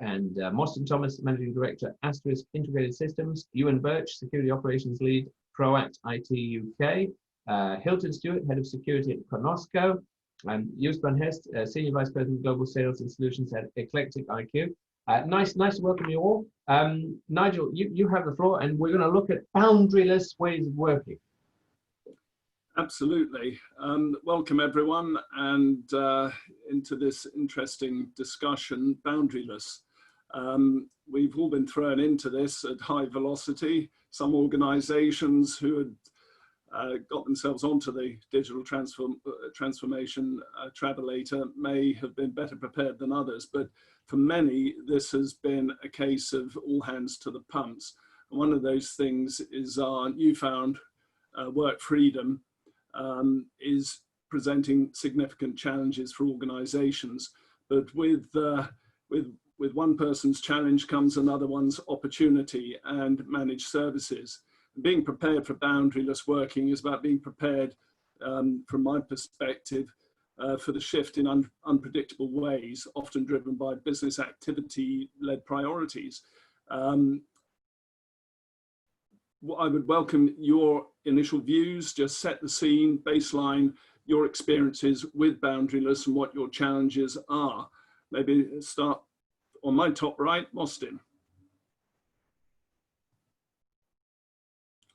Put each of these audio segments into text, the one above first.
and Mostyn Thomas, Managing Director, Astrix Integrated Systems, Euan Birch, Security Operations Lead, Proact IT UK, Hylton Stewart, Head of Security at Conosco, and Joost van Hest, Senior Vice President, Global Sales and Solutions at EclecticIQ. Nice to welcome you all. Nigel, you have the floor, and we're going to look at boundaryless ways of working. Absolutely. Welcome everyone, and into this interesting discussion, boundaryless. We've all been thrown into this at high velocity. Some organizations who had got themselves onto the digital transformation travelator may have been better prepared than others, but for many, this has been a case of all hands to the pumps. And one of those things is our newfound work freedom is presenting significant challenges for organizations. But with one person's challenge comes another one's opportunity and managed services. Being prepared for boundaryless working is about being prepared, from my perspective, for the shift in unpredictable ways, often driven by business activity-led priorities. I would welcome your initial views, just set the scene, baseline your experiences with boundaryless and what your challenges are. Maybe start on my top right, Mostyn.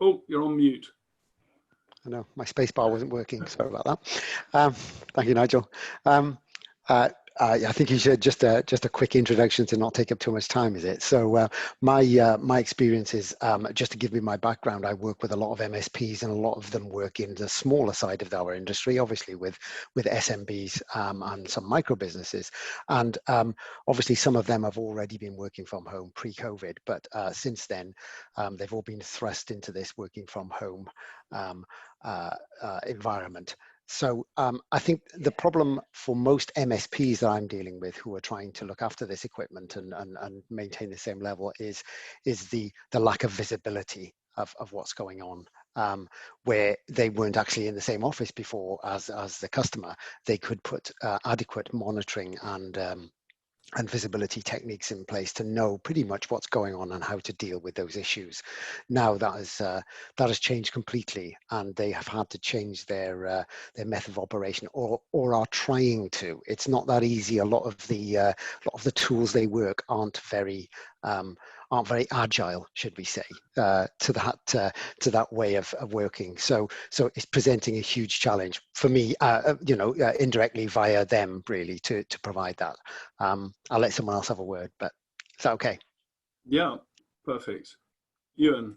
Oh, you're on mute. I know, my space bar wasn't working, sorry about that. Thank you, Nigel. I think you should just a quick introduction to not take up too much time, is it? So my experience is, just to give you my background, I work with a lot of MSPs, and a lot of them work in the smaller side of our industry, obviously with SMBs and some micro businesses. And obviously some of them have already been working from home pre-COVID, but since then they've all been thrust into this working from home environment. So I think the problem for most MSPs that I'm dealing with who are trying to look after this equipment and maintain the same level is the lack of visibility of what's going on, where they weren't actually in the same office before as the customer. They could put adequate monitoring and visibility techniques in place to know pretty much what's going on and how to deal with those issues. Now that has changed completely, and they have had to change their method of operation, or are trying to. It's not that easy. A lot of the tools they work aren't very agile, should we say, to that way of working. So it's presenting a huge challenge for me, indirectly via them, really, to provide that. I'll let someone else have a word, but is that okay? Yeah, perfect. Euan.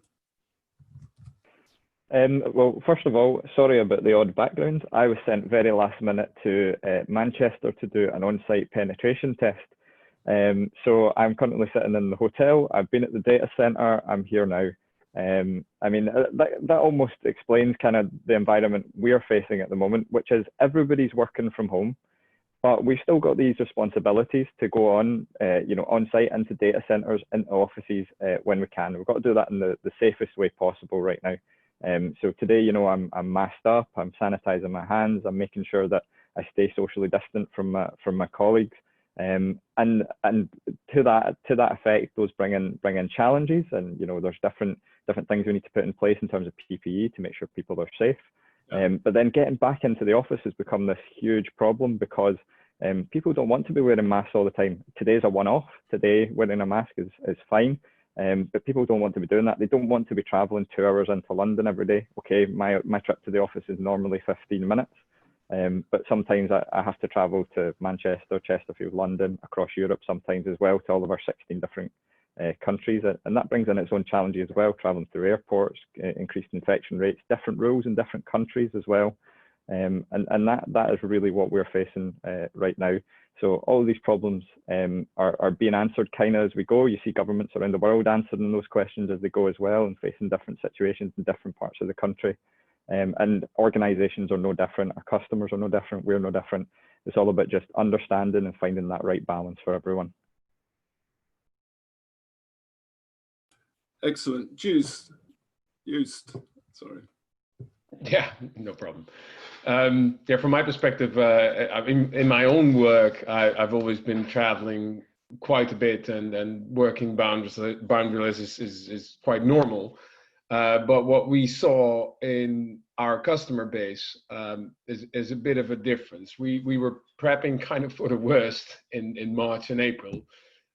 Well, first of all, sorry about the odd background. I was sent very last minute to Manchester to do an on-site penetration test. So I'm currently sitting in the hotel. I've been at the data center. I'm here now. I mean, that almost explains kind of the environment we're facing at the moment, which is everybody's working from home, but we've still got these responsibilities to go on, on site into data centers, into offices when we can. We've got to do that in the safest way possible right now. So today, I'm masked up, I'm sanitizing my hands, I'm making sure that I stay socially distant from my colleagues. And to that effect, those bring in challenges, and there's different things we need to put in place in terms of PPE to make sure people are safe. But then getting back into the office has become this huge problem because people don't want to be wearing masks all the time. Today's a one-off. Today wearing a mask is fine, but people don't want to be doing that. They don't want to be traveling 2 hours into London every day. Okay, my trip to the office is normally 15 minutes. But sometimes I have to travel to Manchester, Chesterfield, London, across Europe sometimes as well, to all of our 16 different countries. And that brings in its own challenges as well, traveling through airports, increased infection rates, different rules in different countries as well. And that is really what we're facing right now. So all these problems are being answered kind of as we go. You see governments around the world answering those questions as they go as well, and facing different situations in different parts of the country. And organizations are no different, our customers are no different, we're no different. It's all about just understanding and finding that right balance for everyone. Excellent. Joost, sorry. Yeah, no problem. Yeah, from my perspective, in my own work, I've always been traveling quite a bit, and working boundaryless is quite normal. But what we saw in our customer base is a bit of a difference. We were prepping kind of for the worst in March and April,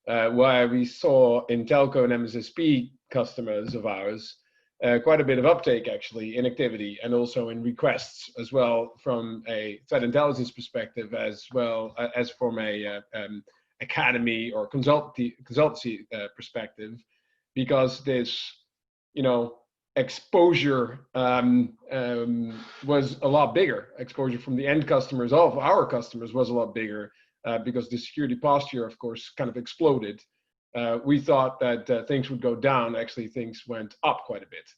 where we saw in telco and MSSP customers of ours quite a bit of uptake actually in activity, and also in requests as well from a threat intelligence perspective, as well as from a academy or consultancy perspective, because this, exposure was a lot bigger. Exposure from the end customers of our customers was a lot bigger because the security posture, of course, kind of exploded. We thought that things would go down. Actually, things went up quite a bit.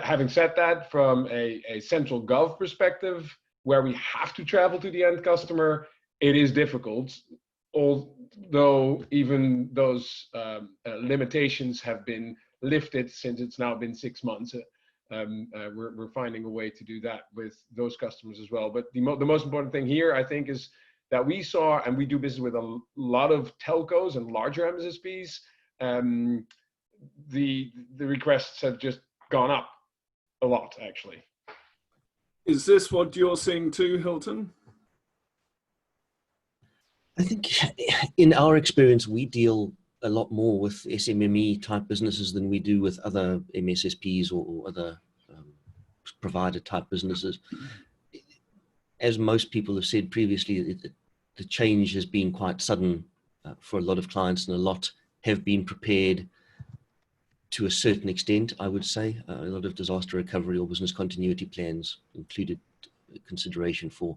Having said that, from a central gov perspective, where we have to travel to the end customer, it is difficult. Although even those limitations have been lifted since it's now been 6 months, we're finding a way to do that with those customers as well. But the most important thing here, I think, is that we saw, and we do business with a lot of telcos and larger MSSPs, the requests have just gone up a lot, actually. Is this what you're seeing too, Hylton? I think in our experience, we deal a lot more with SMME type businesses than we do with other MSSPs or other provider type businesses. As most people have said previously, the change has been quite sudden for a lot of clients, and a lot have been prepared to a certain extent, I would say. A lot of disaster recovery or business continuity plans included consideration for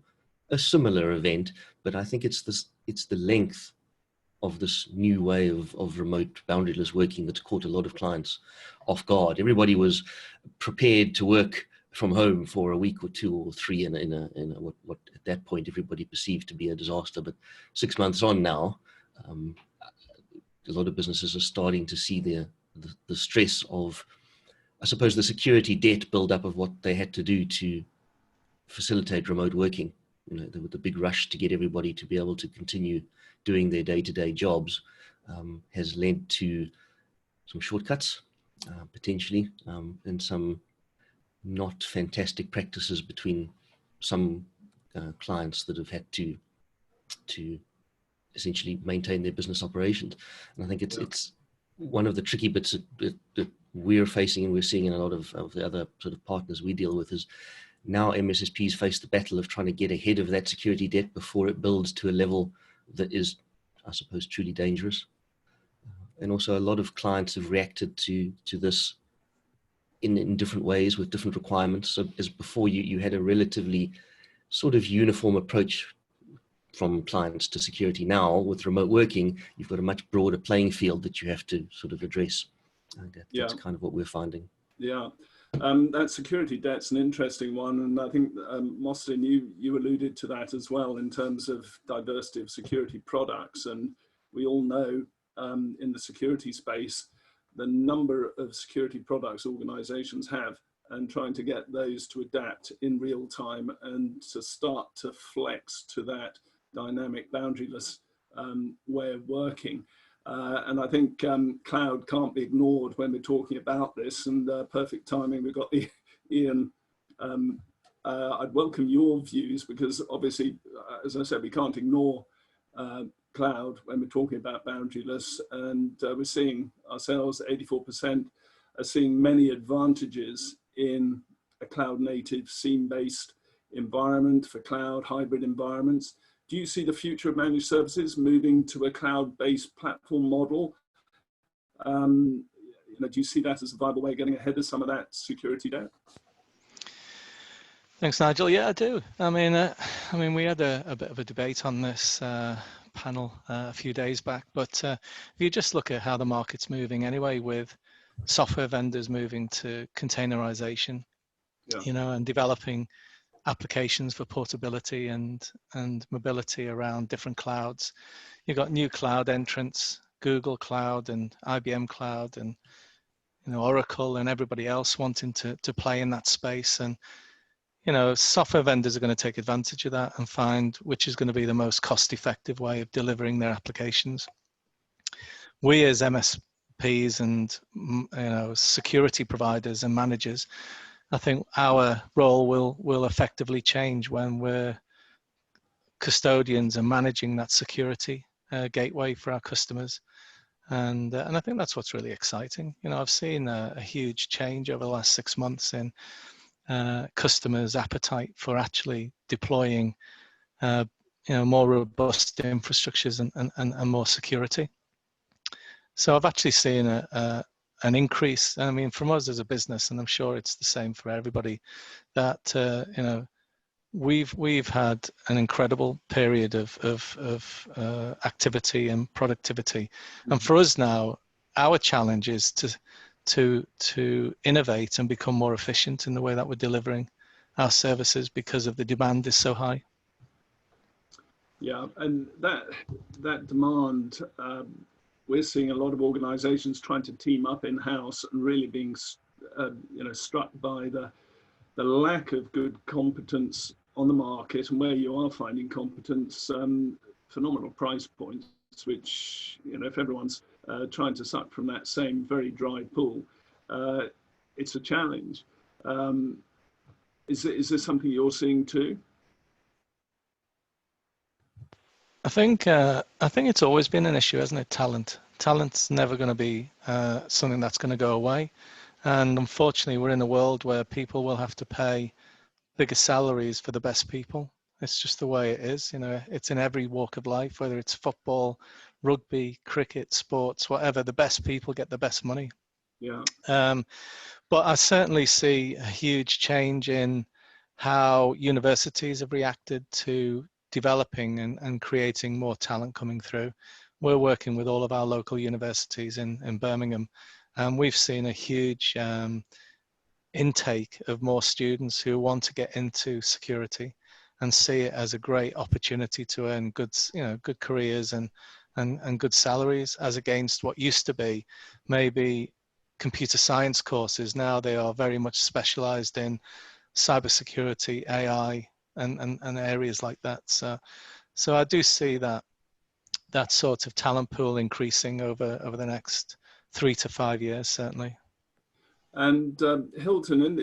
a similar event, but I think it's the length of this new way of remote boundaryless working that's caught a lot of clients off guard. Everybody was prepared to work from home for a week or 2 or 3 in what at that point everybody perceived to be a disaster. But 6 months on now, a lot of businesses are starting to see the stress of, I suppose, the security debt build-up of what they had to do to facilitate remote working. The big rush to get everybody to be able to continue doing their day-to-day jobs has led to some shortcuts, potentially, and some not fantastic practices between some clients that have had to essentially maintain their business operations. And I think it's one of the tricky bits that we're facing, and we're seeing in a lot of the other sort of partners we deal with, is now MSSPs face the battle of trying to get ahead of that security debt before it builds to a level that is, I suppose, truly dangerous. And also a lot of clients have reacted to this in different ways with different requirements. So as before, you had a relatively sort of uniform approach from clients to security. Now with remote working, you've got a much broader playing field that you have to sort of address. That's kind of what we're finding. Yeah. That security debt's an interesting one, and I think Mostyn, you alluded to that as well in terms of diversity of security products. And we all know in the security space the number of security products organizations have, and trying to get those to adapt in real time and to start to flex to that dynamic boundaryless way of working. And I think cloud can't be ignored when we're talking about this, and perfect timing. We've got Euan. I'd welcome your views, because obviously, as I said, we can't ignore cloud when we're talking about boundaryless, and we're seeing ourselves, 84% are seeing many advantages in a cloud native scene-based environment for cloud hybrid environments. Do you see the future of managed services moving to a cloud-based platform model? Do you see that as a viable way of getting ahead of some of that security debt? Thanks, Nigel. Yeah, I do. I mean, we had a bit of a debate on this panel a few days back, but if you just look at how the market's moving anyway, with software vendors moving to containerization, and developing applications for portability and mobility around different clouds. You've got new cloud entrants, Google Cloud and IBM Cloud, and Oracle and everybody else wanting to play in that space. And software vendors are going to take advantage of that and find which is going to be the most cost-effective way of delivering their applications. we as MSPs and security providers and managers, I think our role will effectively change when we're custodians and managing that security gateway for our customers. And I think that's what's really exciting. I've seen a huge change over the last 6 months in customers' appetite for actually deploying more robust infrastructures and more security. So I've actually seen an increase. I mean, from us as a business, and I'm sure it's the same for everybody, that we've had an incredible period of activity and productivity, and for us now, our challenge is to innovate and become more efficient in the way that we're delivering our services because of the demand is so high. Yeah, and that demand, we're seeing a lot of organizations trying to team up in-house and really being struck by the lack of good competence on the market, and where you are finding competence, phenomenal price points, which, if everyone's trying to suck from that same very dry pool, it's a challenge. Is this something you're seeing too? I think it's always been an issue, hasn't it? Talent's never going to be something that's going to go away, and unfortunately, we're in a world where people will have to pay bigger salaries for the best people. It's just the way it is. It's in every walk of life, whether it's football, rugby, cricket, sports, whatever. The best people get the best money. Yeah. But I certainly see a huge change in how universities have reacted to developing and creating more talent coming through. We're working with all of our local universities in Birmingham, and we've seen a huge intake of more students who want to get into security and see it as a great opportunity to earn good careers and good salaries, as against what used to be maybe computer science courses. Now they are very much specialized in cybersecurity, AI, and areas like that. So I do see that sort of talent pool increasing over the next 3 to 5 years, certainly. And Hylton,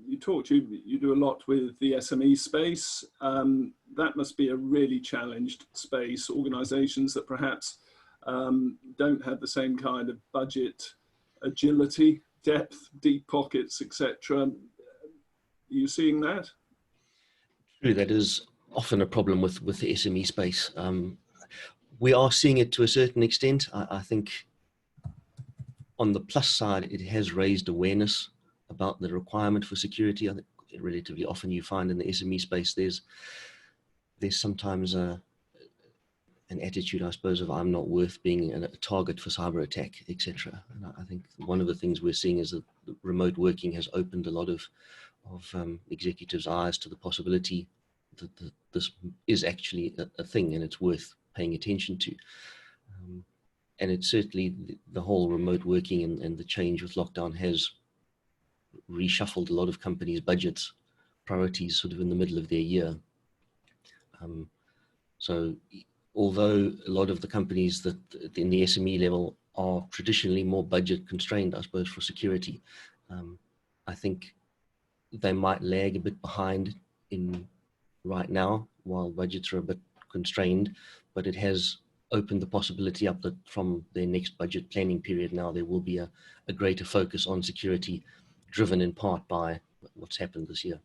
you do a lot with the SME space. That must be a really challenged space. Organizations that perhaps don't have the same kind of budget, agility, depth, deep pockets, etc. Are you seeing that? True, that is often a problem with the SME space. We are seeing it to a certain extent. I think on the plus side, it has raised awareness about the requirement for security. I think relatively often you find in the SME space, there's sometimes an attitude, I suppose, of I'm not worth being a target for cyber attack, etc. And I think one of the things we're seeing is that remote working has opened a lot of executives' eyes to the possibility that this is actually a thing and it's worth paying attention to. And it's certainly the whole remote working and the change with lockdown has reshuffled a lot of companies' budgets, priorities sort of in the middle of their year. So although a lot of the companies that in the SME level are traditionally more budget constrained, I suppose, for security, I think they might lag a bit behind in right now while budgets are a bit constrained, but it has opened the possibility up that from their next budget planning period now, there will be a greater focus on security, driven in part by what's happened this year.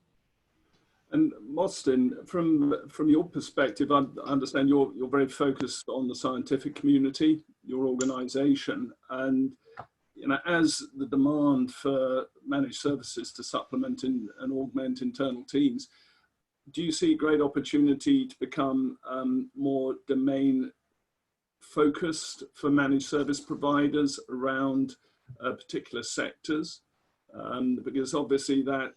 And Mostyn, from your perspective, I understand you're very focused on the scientific community, your organization, and as the demand for managed services to supplement and augment internal teams, do you see great opportunity to become more domain focused for managed service providers around particular sectors? Because obviously that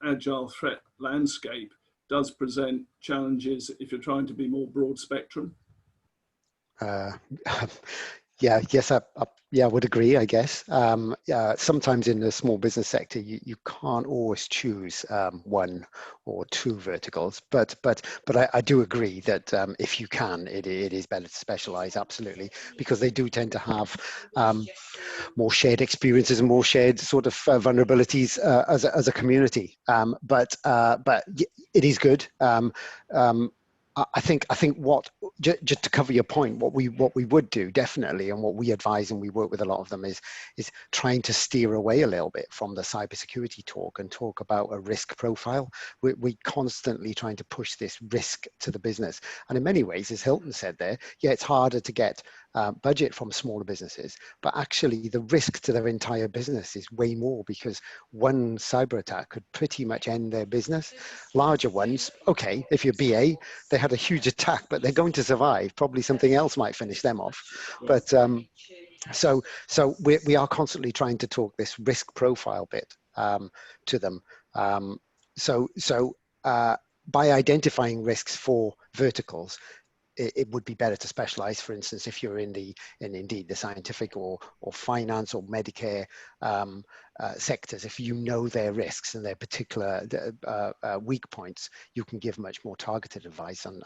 agile threat landscape does present challenges if you're trying to be more broad spectrum. Yeah, yes, yeah, I would agree, I guess. Sometimes in the small business sector, you can't always choose one or two verticals, but I do agree that if you can, it is better to specialize, absolutely, because they do tend to have more shared experiences and more shared sort of vulnerabilities as a community. But it is good. I think what, just to cover your point, what we would do definitely, and what we advise, and we work with a lot of them, is trying to steer away a little bit from the cybersecurity talk and talk about a risk profile. We constantly trying to push this risk to the business, and in many ways, as Hylton said there, yeah, it's harder to get budget from smaller businesses, but actually the risk to their entire business is way more, because one cyber attack could pretty much end their business. Larger ones, okay, if you're BA, they had a huge attack, but they're going to survive. Probably something else might finish them off. But so we are constantly trying to talk this risk profile bit to them. By identifying risks for verticals, it would be better to specialize. For instance, if you're in indeed the scientific or finance or Medicare sectors, if you know their risks and their particular weak points, you can give much more targeted advice and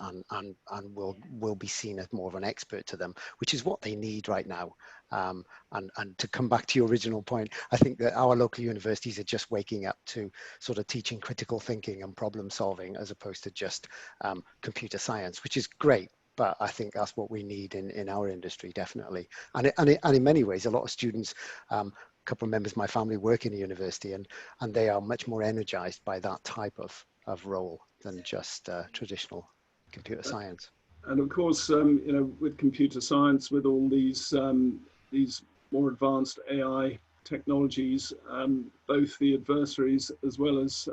will be seen as more of an expert to them, which is what they need right now. And to come back to your original point, I think that our local universities are just waking up to sort of teaching critical thinking and problem solving, as opposed to just computer science, which is great. But I think that's what we need in our industry, definitely. And in many ways, a lot of students, a couple of members of my family work in a university, and they are much more energized by that type of role than just traditional computer science. And of course, you know, with computer science, with all these more advanced AI technologies, both the adversaries as well as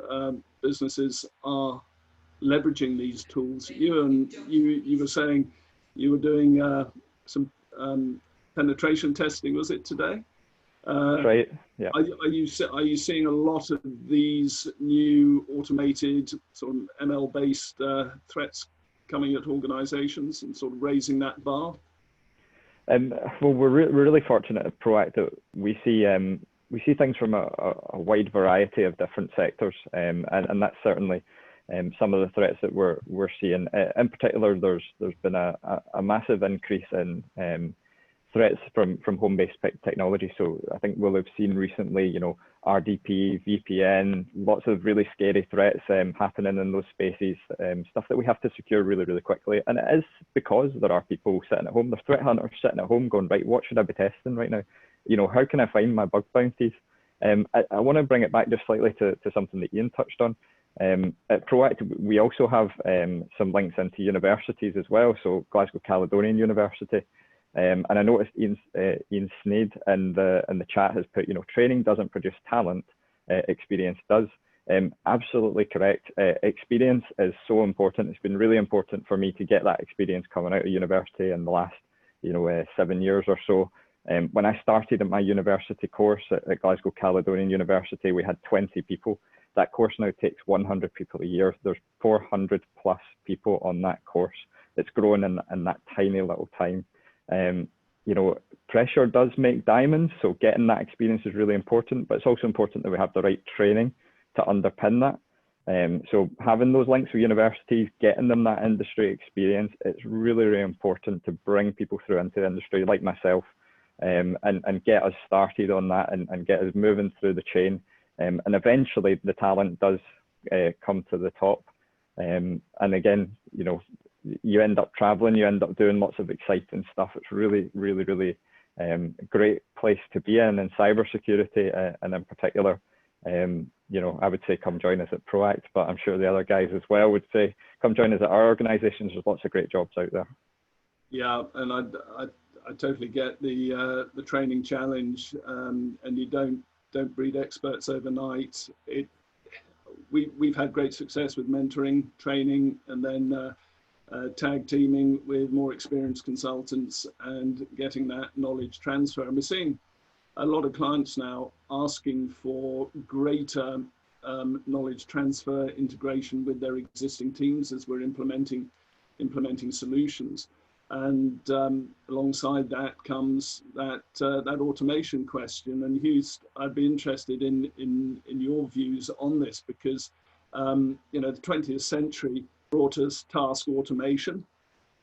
businesses are leveraging these tools. Euan, you were saying you were doing some penetration testing, was it today? Right. Yeah. Are you seeing a lot of these new automated sort of ML-based threats coming at organisations and sort of raising that bar? Well, we're really fortunate at Proact that we see things from a wide variety of different sectors, and that's certainly some of the threats that we're seeing. In particular, there's been a massive increase in threats from home-based technology. So I think we'll have seen recently, you know, RDP, VPN, lots of really scary threats happening in those spaces, stuff that we have to secure really, really quickly. And it is because there are people sitting at home, there's threat hunters sitting at home going, right, what should I be testing right now? You know, how can I find my bug bounties? I want to bring it back just slightly to something that Ian touched on. At Proact, we also have some links into universities as well. So Glasgow Caledonian University. And I noticed Ian Sneed in the chat has put, you know, training doesn't produce talent, experience does. Absolutely correct. Experience is so important. It's been really important for me to get that experience coming out of university in the last, you know, 7 years or so. When I started at my university course at Glasgow Caledonian University, we had 20 people. That course now takes 100 people a year. There's 400 plus people on that course. It's grown in that tiny little time. You know, pressure does make diamonds, so getting that experience is really important, but it's also important that we have the right training to underpin that. So having those links with universities, getting them that industry experience, it's really, really important to bring people through into the industry like myself, and get us started on that and get us moving through the chain. And eventually the talent does come to the top. And again, you know, you end up traveling, you end up doing lots of exciting stuff. It's really, really, really great place to be in cybersecurity, and in particular, you know, I would say come join us at Proact, but I'm sure the other guys as well would say come join us at our organisations. There's lots of great jobs out there. Yeah, and I totally get the training challenge, and you don't breed experts overnight. We've had great success with mentoring, training, and then tag teaming with more experienced consultants and getting that knowledge transfer. And we're seeing a lot of clients now asking for greater knowledge transfer integration with their existing teams as we're implementing solutions. And alongside that comes that automation question. And Joost, I'd be interested in your views on this, because you know, the 20th century brought us task automation.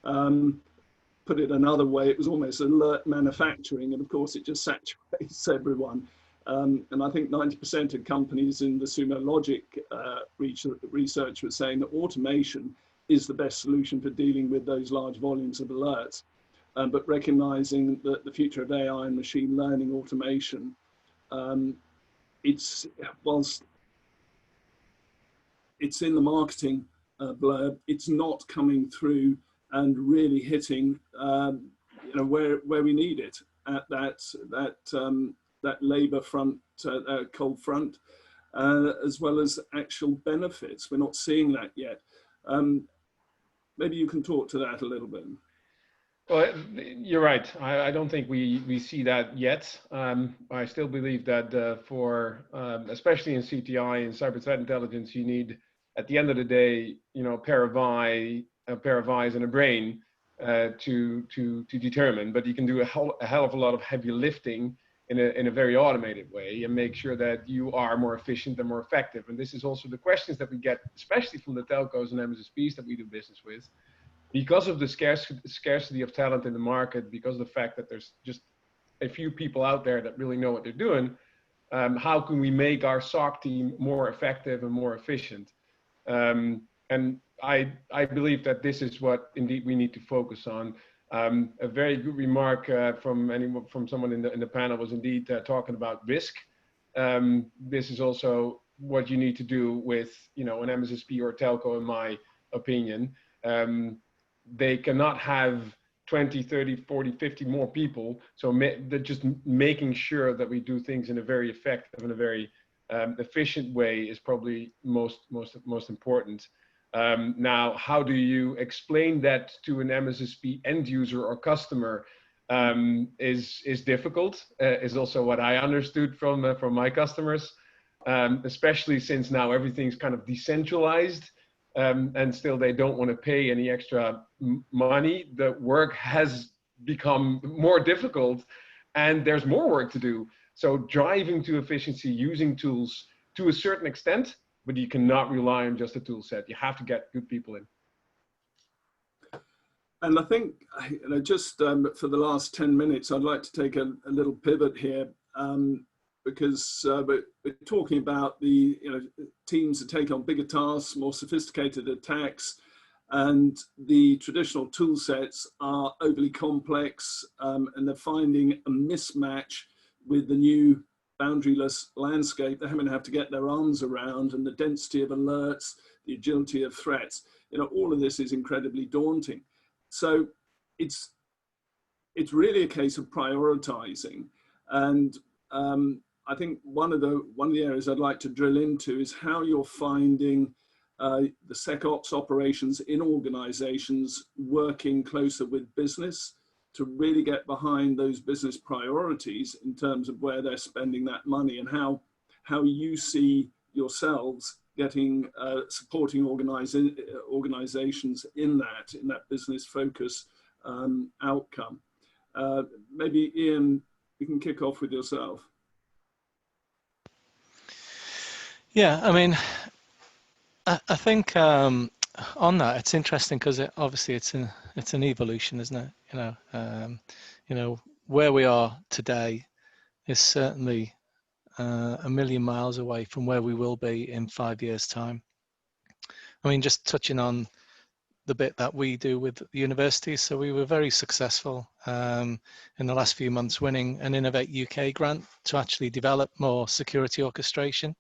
Put it another way, it was almost alert manufacturing, and of course it just saturates everyone. And I think 90% of companies in the Sumo Logic research were saying that automation is the best solution for dealing with those large volumes of alerts. But recognizing that the future of AI and machine learning automation, whilst it's in the marketing blurb, it's not coming through and really hitting you know, where we need it at that labour front, cold front, as well as actual benefits. We're not seeing that yet. Maybe you can talk to that a little bit. Well, you're right. I don't think we see that yet. I still believe that for, especially in CTI and cyber threat intelligence, you need, at the end of the day, you know, a pair of eyes and a brain to determine. But you can do a hell of a lot of heavy lifting in a very automated way and make sure that you are more efficient and more effective. And this is also the questions that we get, especially from the telcos and MSPs that we do business with. Because of the scarcity of talent in the market, because of the fact that there's just a few people out there that really know what they're doing, how can we make our SOC team more effective and more efficient? And I believe that this is what indeed we need to focus on. A very good remark from someone in the panel was indeed talking about risk. This is also what you need to do with, you know, an MSSP or telco, in my opinion. They cannot have 20, 30, 40, 50 more people. So just making sure that we do things in a very effective and a very efficient way is probably most important. Now, how do you explain that to an MSSP end user or customer is difficult, is also what I understood from my customers, especially since now everything's kind of decentralized. And still they don't want to pay any extra money. The work has become more difficult and there's more work to do. So driving to efficiency, using tools to a certain extent, but you cannot rely on just a tool set. You have to get good people in. And I think, you know, just for the last 10 minutes, I'd like to take a little pivot here, because we're talking about the, you know, teams that take on bigger tasks, more sophisticated attacks, and the traditional tool sets are overly complex, and they're finding a mismatch with the new boundaryless landscape. They're having to have to get their arms around, and the density of alerts, the agility of threats. You know, all of this is incredibly daunting. So it's really a case of prioritizing. And I think one of the areas I'd like to drill into is how you're finding the SecOps operations in organizations working closer with business to really get behind those business priorities in terms of where they're spending that money, and how you see yourselves getting supporting organizations in that business focus outcome. Maybe Euan, you can kick off with yourself. Yeah, I mean, I think on that, it's interesting because obviously it's an evolution, isn't it? You know, where we are today is certainly a million miles away from where we will be in 5 years' time. I mean, just touching on the bit that we do with the universities. So we were very successful in the last few months winning an Innovate UK grant to actually develop more security orchestration.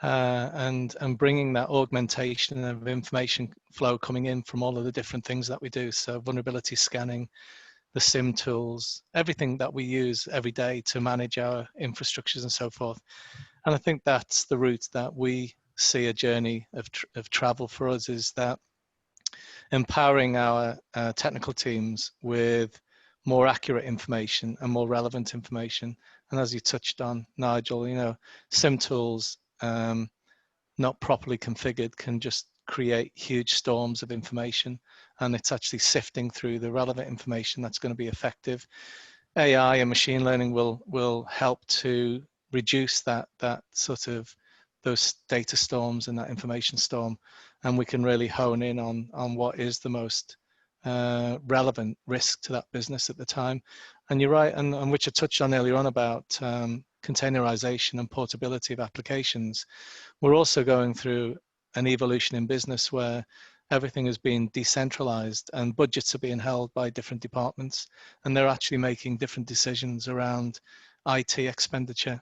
And bringing that augmentation of information flow coming in from all of the different things that we do. So vulnerability scanning, the SIM tools, everything that we use every day to manage our infrastructures and so forth. And I think that's the route that we see a journey of travel for us, is that empowering our technical teams with more accurate information and more relevant information. And as you touched on, Nigel, you know, SIM tools not properly configured can just create huge storms of information, and it's actually sifting through the relevant information that's going to be effective. AI and machine learning will help to reduce that sort of those data storms and that information storm, and we can really hone in on what is the most relevant risk to that business at the time. And you're right, and which I touched on earlier on about containerization and portability of applications. We're also going through an evolution in business where everything is being decentralized and budgets are being held by different departments, and they're actually making different decisions around IT expenditure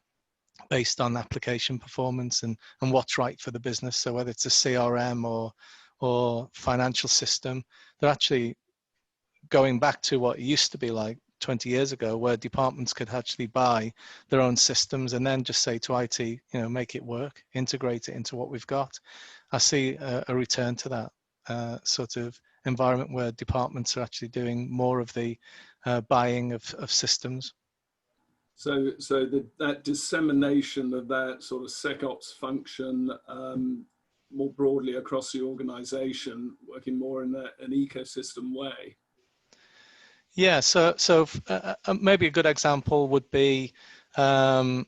based on application performance and what's right for the business. So whether it's a CRM or financial system, they're actually going back to what it used to be like 20 years ago, where departments could actually buy their own systems and then just say to IT, you know, make it work, integrate it into what we've got. I see a return to that sort of environment where departments are actually doing more of the buying of systems. So that dissemination of that sort of SecOps function more broadly across the organization, working more in an ecosystem way. Yeah, so maybe a good example would be some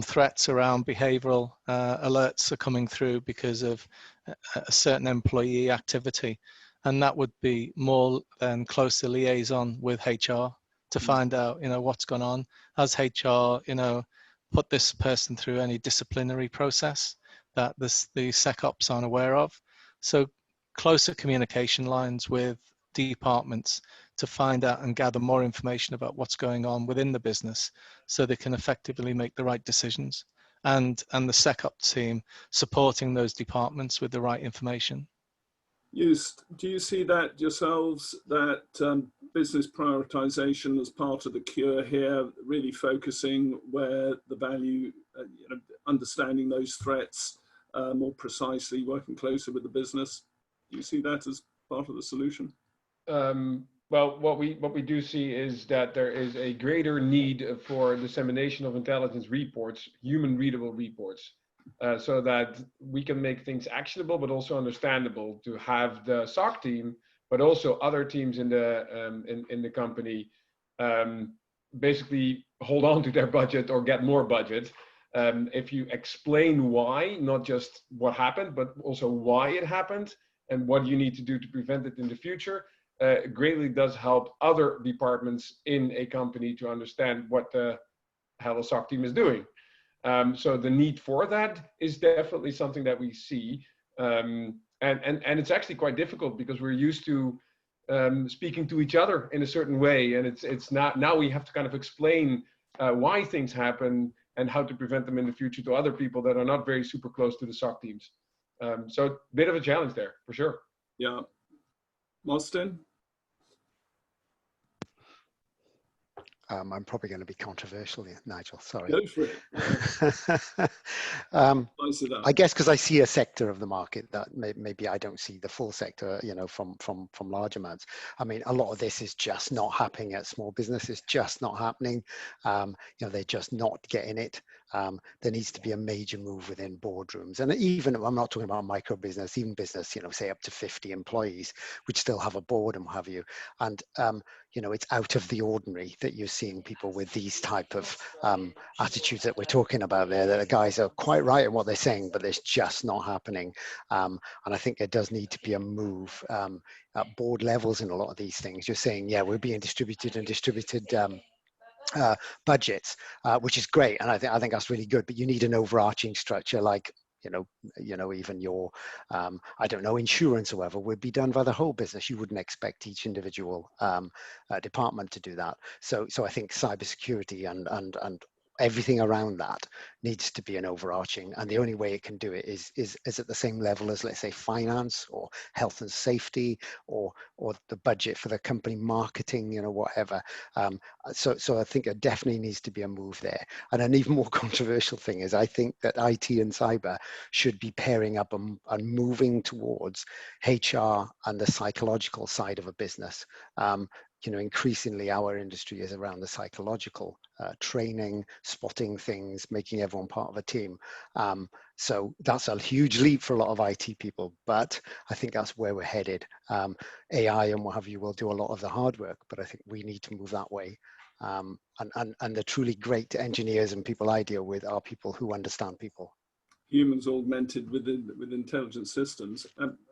threats around behavioral alerts are coming through because of a certain employee activity, and that would be more than closer liaison with HR to find out, you know, what's gone on. Has HR, you know, put this person through any disciplinary process that the SecOps aren't aware of? So closer communication lines with departments to find out and gather more information about what's going on within the business so they can effectively make the right decisions, and the SecOps team supporting those departments with the right information. Joost, do you see that yourselves, that business prioritization as part of the cure here, really focusing where the value, you know, understanding those threats more precisely, working closer with the business? Do you see that as part of the solution? Well, what we do see is that there is a greater need for dissemination of intelligence reports, human readable reports, so that we can make things actionable, but also understandable to have the SOC team, but also other teams in the company, basically hold on to their budget or get more budget. If you explain why, not just what happened, but also why it happened and what you need to do to prevent it in the future, greatly does help other departments in a company to understand what the hell the SOC team is doing. So the need for that is definitely something that we see. And it's actually quite difficult because we're used to speaking to each other in a certain way. And it's not, now we have to kind of explain why things happen and how to prevent them in the future to other people that are not very super close to the SOC teams. So a bit of a challenge there, for sure. Yeah. Mostyn? I'm probably going to be controversial here, Nigel, sorry. Go for it. I guess because I see a sector of the market that maybe I don't see the full sector, you know, from large amounts. I mean, a lot of this is just not happening at small businesses, just not happening. You know, they're just not getting it. There needs to be a major move within boardrooms. And even, I'm not talking about micro business, even business, you know, say up to 50 employees, which still have a board and what have you. And, you know, it's out of the ordinary that you're seeing people with these type of attitudes that we're talking about there, that the guys are quite right in what they're saying, but it's just not happening. And I think there does need to be a move at board levels in a lot of these things. You're saying, yeah, we're being distributed budgets, which is great, and I think that's really good. But you need an overarching structure, like you know, even your I don't know, insurance or whatever would be done by the whole business. You wouldn't expect each individual department to do that. So I think cybersecurity and everything around that needs to be an overarching, and the only way it can do it is at the same level as, let's say, finance or health and safety or the budget for the company marketing, you know, whatever. So I think it definitely needs to be a move there. And an even more controversial thing is I think that IT and cyber should be pairing up and moving towards HR and the psychological side of a business. you know, increasingly our industry is around the psychological training, spotting things, making everyone part of a team. So that's a huge leap for a lot of IT people, but I think that's where we're headed. AI and what have you will do a lot of the hard work, but I think we need to move that way. And the truly great engineers and people I deal with are people who understand people. Humans augmented with intelligent systems.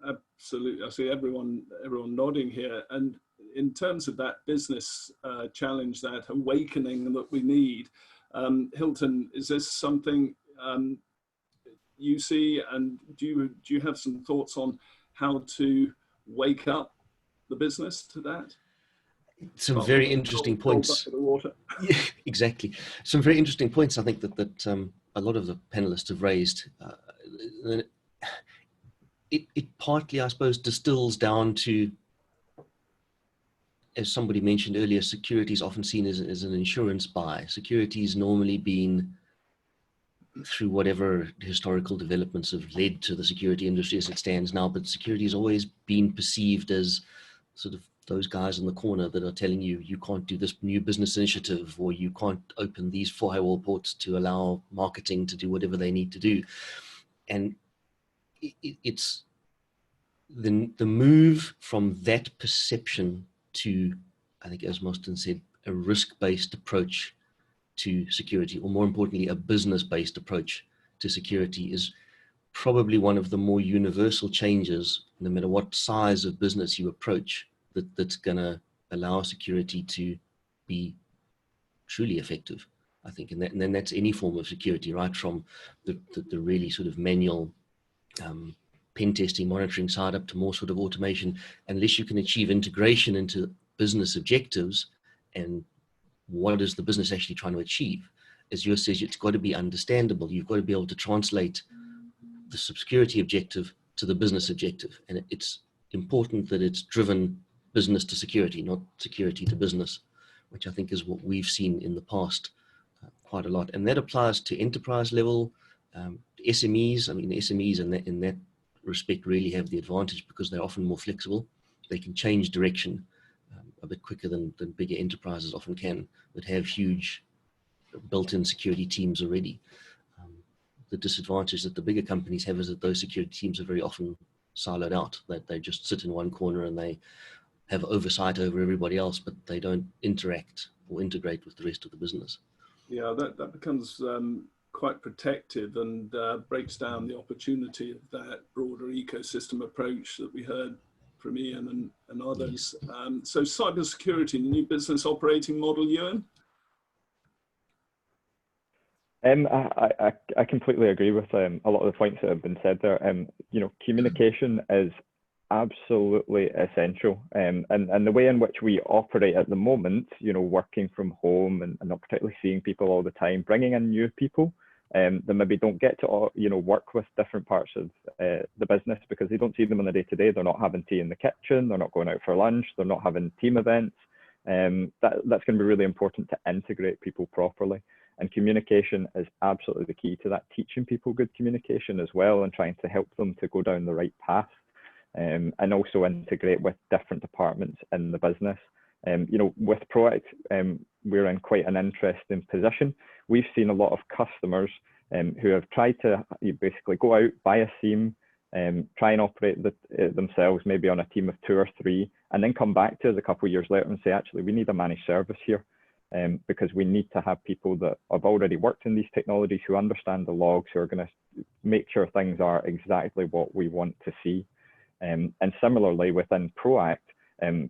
Absolutely, I see everyone nodding here. And in terms of that business challenge, that awakening that we need, Hylton, is this something you see, and do you have some thoughts on how to wake up the business to that? Some very interesting points. Yeah, exactly. Some very interesting points, I think, that a lot of the panelists have raised. It partly, I suppose, distills down to, as somebody mentioned earlier, security is often seen as an insurance buy. Security has normally been, through whatever historical developments have led to the security industry as it stands now, but security has always been perceived as sort of those guys in the corner that are telling you, you can't do this new business initiative, or you can't open these firewall ports to allow marketing to do whatever they need to do. And it's the move from that perception to, I think, as Mostyn said, a risk-based approach to security, or more importantly, a business-based approach to security, is probably one of the more universal changes, no matter what size of business you approach, that's going to allow security to be truly effective, I think. And then that's any form of security, right from the really sort of manual pen testing, monitoring side up to more sort of automation. Unless you can achieve integration into business objectives and what is the business actually trying to achieve, as Joost says, it's got to be understandable. You've got to be able to translate the security objective to the business objective. And it's important that it's driven business to security, not security to business, which I think is what we've seen in the past quite a lot. And that applies to enterprise level, SMEs. I mean, SMEs in that respect really have the advantage because they're often more flexible. They can change direction a bit quicker than bigger enterprises often can, that have huge built-in security teams already. The disadvantage that the bigger companies have is that those security teams are very often siloed out, that they just sit in one corner and they have oversight over everybody else, but they don't interact or integrate with the rest of the business. Yeah, that becomes quite protective and breaks down the opportunity of that broader ecosystem approach that we heard from Euan and others. Yes. So cybersecurity, new business operating model, Euan? I completely agree with a lot of the points that have been said there. You know, communication is absolutely essential, and the way in which we operate at the moment, you know, working from home and not particularly seeing people all the time, bringing in new people that maybe don't get to, you know, work with different parts of the business because they don't see them on the day-to-day. They're not having tea in the kitchen, they're not going out for lunch, they're not having team events. That's going to be really important to integrate people properly. And communication is absolutely the key to that, teaching people good communication as well and trying to help them to go down the right path, and also integrate with different departments in the business. You know, with Proact, we're in quite an interesting position. We've seen a lot of customers who have tried to basically go out, buy a SIEM, try and operate themselves, maybe on a team of 2 or 3, and then come back to us a couple of years later and say, actually, we need a managed service here. Because we need to have people that have already worked in these technologies, who understand the logs, who are going to make sure things are exactly what we want to see. And similarly within Proact,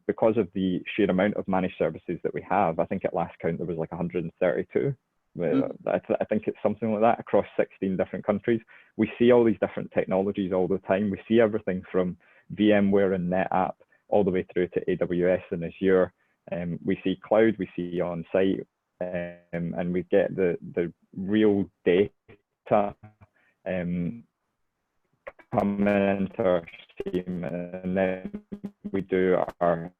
because of the sheer amount of managed services that we have, I think at last count there was like 132. I think it's something like that across 16 different countries. We see all these different technologies all the time. We see everything from VMware and NetApp all the way through to AWS and Azure. We see cloud, we see on-site, and we get the real data coming into our team, and then we do our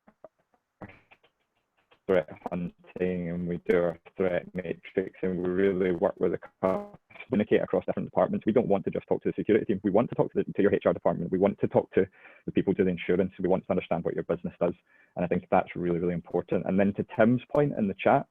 threat hunting and we do our threat matrix, and we really work with the customer, communicate across different departments. We don't want to just talk to the security team. We want to talk to your HR department. We want to talk to the people do the insurance. We want to understand what your business does. And I think that's really, really important. And then to Tim's point in the chat,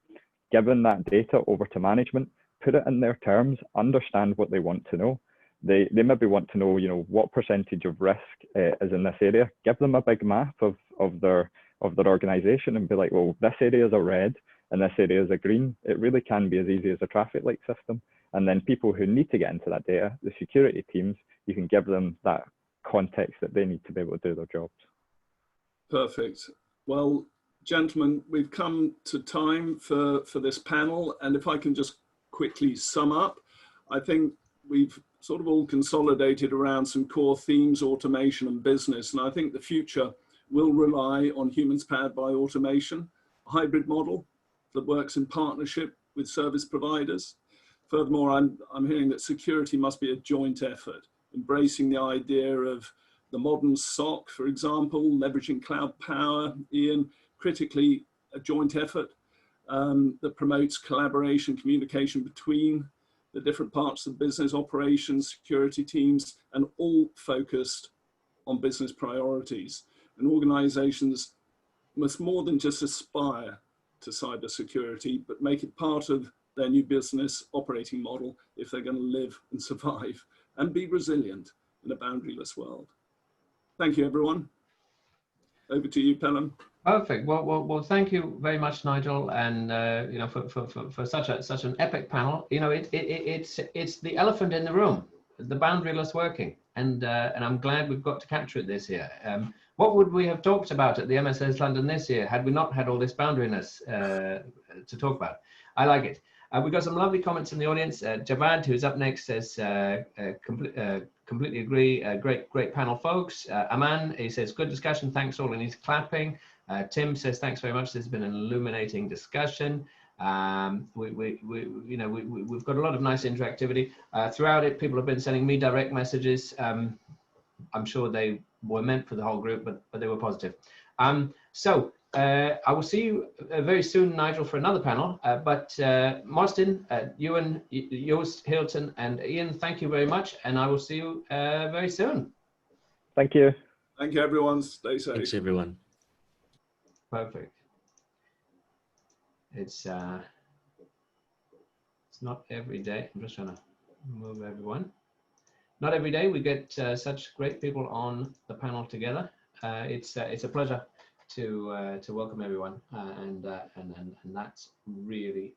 giving that data over to management, put it in their terms, understand what they want to know. They maybe want to know, you know, what percentage of risk is in this area. Give them a big map of their organization and be like, well, this area is a red and this area is a green. It really can be as easy as a traffic light system. And then people who need to get into that data, the security teams, you can give them that context that they need to be able to do their jobs. Perfect. Well, gentlemen, we've come to time for this panel. And if I can just quickly sum up, I think we've sort of all consolidated around some core themes, automation and business. And I think the future will rely on humans powered by automation, a hybrid model that works in partnership with service providers. Furthermore, I'm hearing that security must be a joint effort, embracing the idea of the modern SOC, for example, leveraging cloud power, Euan, critically a joint effort that promotes collaboration, communication between the different parts of business operations, security teams, and all focused on business priorities. And organizations must more than just aspire to cybersecurity, but make it part of their new business operating model if they're going to live and survive and be resilient in a boundaryless world. Thank you, everyone. Over to you, Pelham. Perfect. Well, thank you very much, Nigel, and you know, for such an epic panel. You know, it's the elephant in the room, the boundaryless working, and I'm glad we've got to capture it this year. What would we have talked about at the MSS London this year had we not had all this boundaryless to talk about? I like it. We've got some lovely comments in the audience. Javad, who's up next, says completely agree. Great panel, folks. Aman, he says good discussion. Thanks all, and he's clapping. Tim says thanks very much. This has been an illuminating discussion. We've got a lot of nice interactivity throughout it. People have been sending me direct messages. I'm sure they were meant for the whole group, but they were positive. I will see you very soon, Nigel, for another panel. But Mostyn, Euan, Joost, Hylton, and Euan, thank you very much, and I will see you very soon. Thank you. Thank you, everyone. Stay safe. Thanks, everyone. Perfect. It's not every day. I'm just trying to move everyone. Not every day we get such great people on the panel together. It's a pleasure to welcome everyone, and that's really